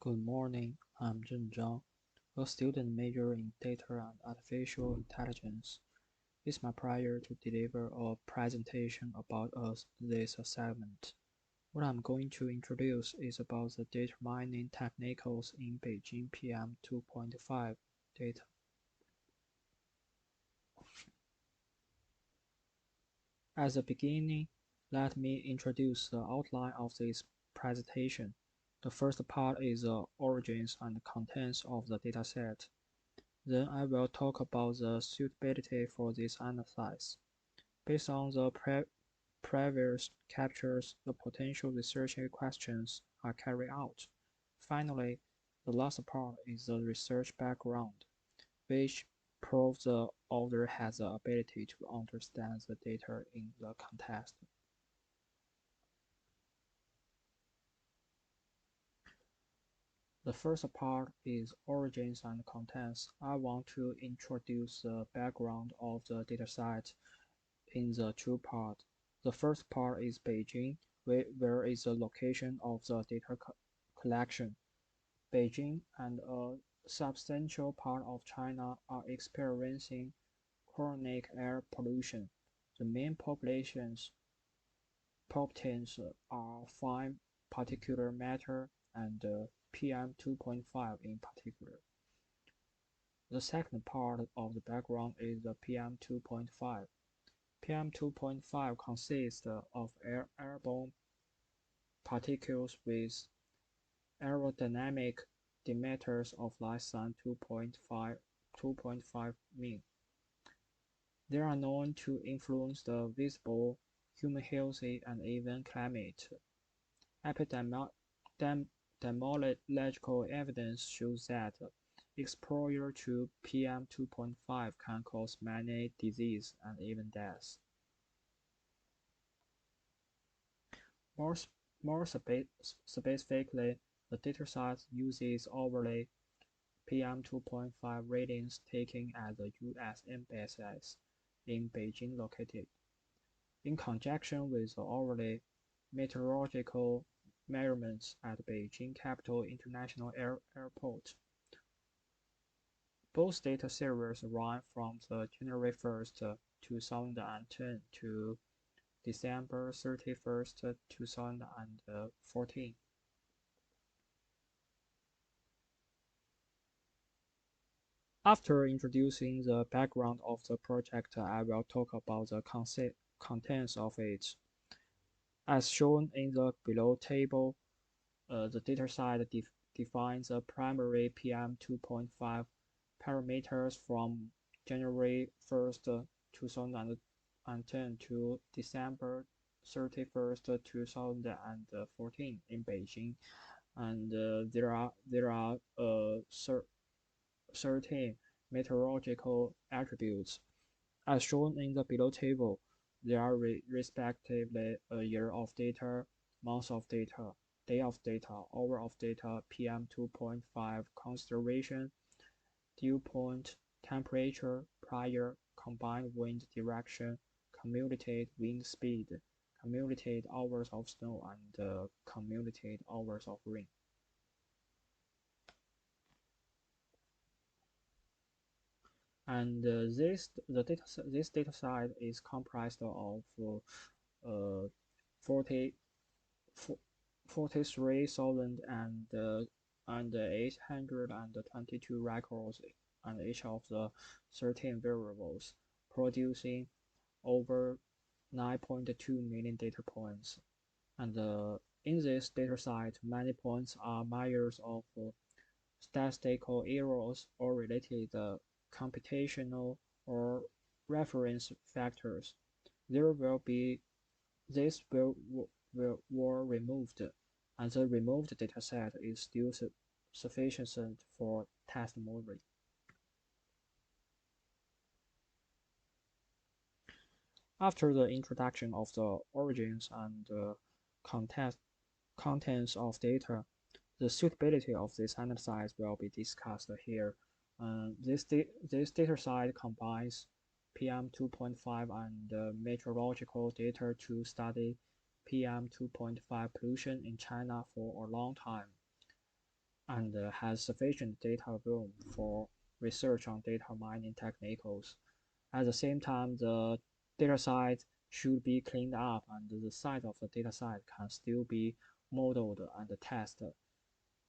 Good morning, I'm Zhen Zhang, a student major in data and artificial intelligence. It's my pleasure to deliver a presentation about this assignment. What I'm going to introduce is about the data mining techniques in Beijing PM 2.5 data. At the beginning, let me introduce the outline of this presentation. The first part is the origins and contents of the dataset. Then I will talk about the suitability for this analysis. Based on the previous captures, the potential research questions are carried out. Finally, the last part is the research background, which proves the author has the ability to understand the data in the context. The first part is origins and contents. I want to introduce the background of the dataset in the two parts. The first part is Beijing, where is the location of the data collection. Beijing and a substantial part of China are experiencing chronic air pollution. The main pollutants are fine particulate matter and PM 2.5 in particular. The second part of the background is the PM 2.5. PM 2.5 consists of airborne particles with aerodynamic diameters of less than 2.5 min. They are known to influence the visible human health and even climate. Epidemiological evidence shows that exposure to PM 2.5 can cause many diseases and even deaths. More, more specifically, the dataset uses overlay PM 2.5 readings taken at the U.S. embassies in Beijing located. In conjunction with the overlay meteorological measurements at Beijing Capital International Airport. Both data series run from the January 1st, 2010 to December 31st, 2014. After introducing the background of the project, I will talk about the contents of it. As shown in the below table, the dataset defines the primary PM 2.5 parameters from January 1st, 2010 to December 31st, 2014 in Beijing, and there are certain meteorological attributes. As shown in the below table, there are respectively a year of data, month of data, day of data, hour of data, PM 2.5 consideration, dew point, temperature, pressure, combined wind direction, cumulative wind speed, cumulative hours of snow, and cumulative hours of rain. And this data set is comprised of 40, 43,822 records on each of the 13 variables, producing over 9.2 million data points. And in this dataset, many points are measures of statistical errors or related computational or reference factors. There will be this were removed, and the removed dataset is still sufficient for testimony. After the introduction of the origins and contents of data, the suitability of this analysis will be discussed here. This dataset combines PM 2.5 and meteorological data to study PM 2.5 pollution in China for a long time. and has sufficient data room for research on data mining techniques. At the same time, the dataset should be cleaned up and the size of the dataset can still be modeled and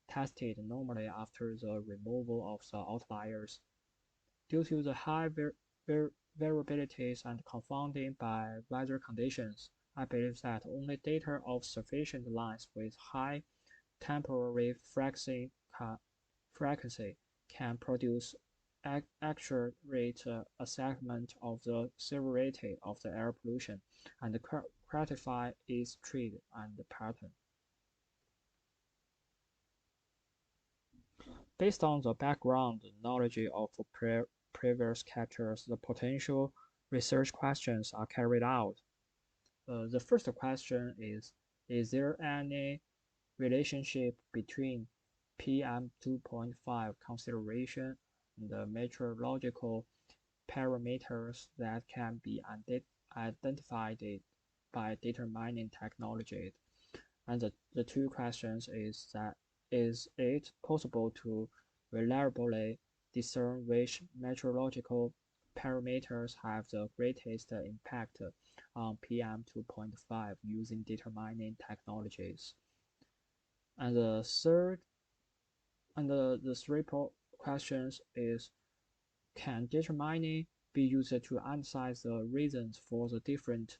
tested normally after the removal of the outliers. Due to the high variabilities and confounding by weather conditions, I believe that only data of sufficient length with high temporary frequency can produce accurate assessment of the severity of the air pollution and clarify its trend and pattern. Based on the background knowledge of previous captures, the potential research questions are carried out. The first question is there any relationship between PM2.5 consideration and the meteorological parameters that can be identified by data mining technology? And the two questions is it possible to reliably discern which meteorological parameters have the greatest impact on PM2.5 using data mining technologies? And the third and the three questions is can data mining be used to analyze the reasons for the different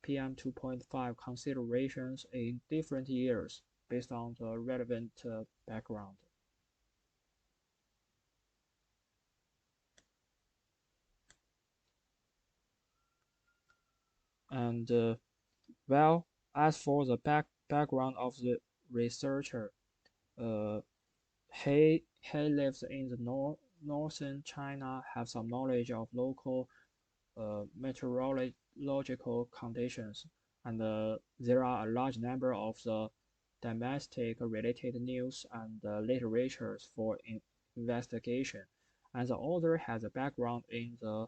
PM2.5 considerations in different years based on the relevant background? And well, as for the background of the researcher, uh, he lives in the northern China, have some knowledge of local meteorological conditions, and there are a large number of the domestic related news and literatures for investigation. And the author has a background in the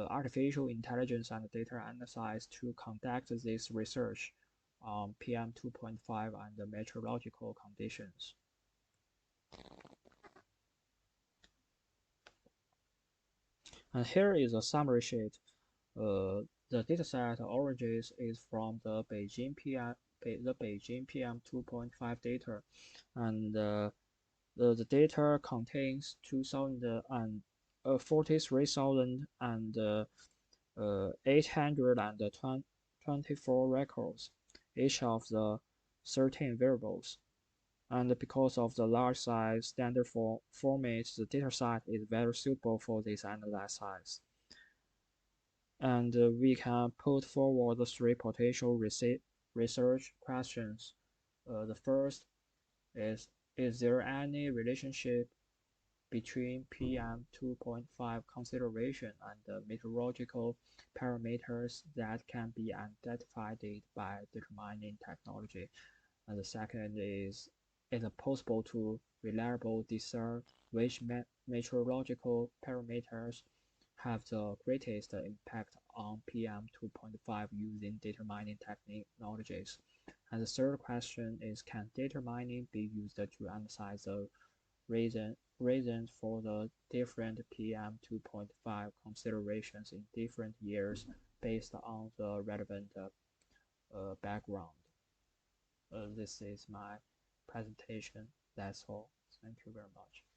artificial intelligence and data analysis to conduct this research on PM2.5 and the meteorological conditions. And here is a summary sheet. The dataset origins is from the Beijing PM 2.5 data, and the data contains 43,824 records, each of the 13 variables. And because of the large size standard format, the dataset is very suitable for this analysis. And we can put forward the three potential research questions. The first is there any relationship between PM2.5 consideration and the meteorological parameters that can be identified by determining technology? And the second is it possible to reliably discern which meteorological parameters have the greatest impact on PM2.5 using data mining technologies? And the third question is can data mining be used to analyze the reasons for the different PM2.5 considerations in different years based on the relevant background? This is my presentation. That's all. Thank you very much.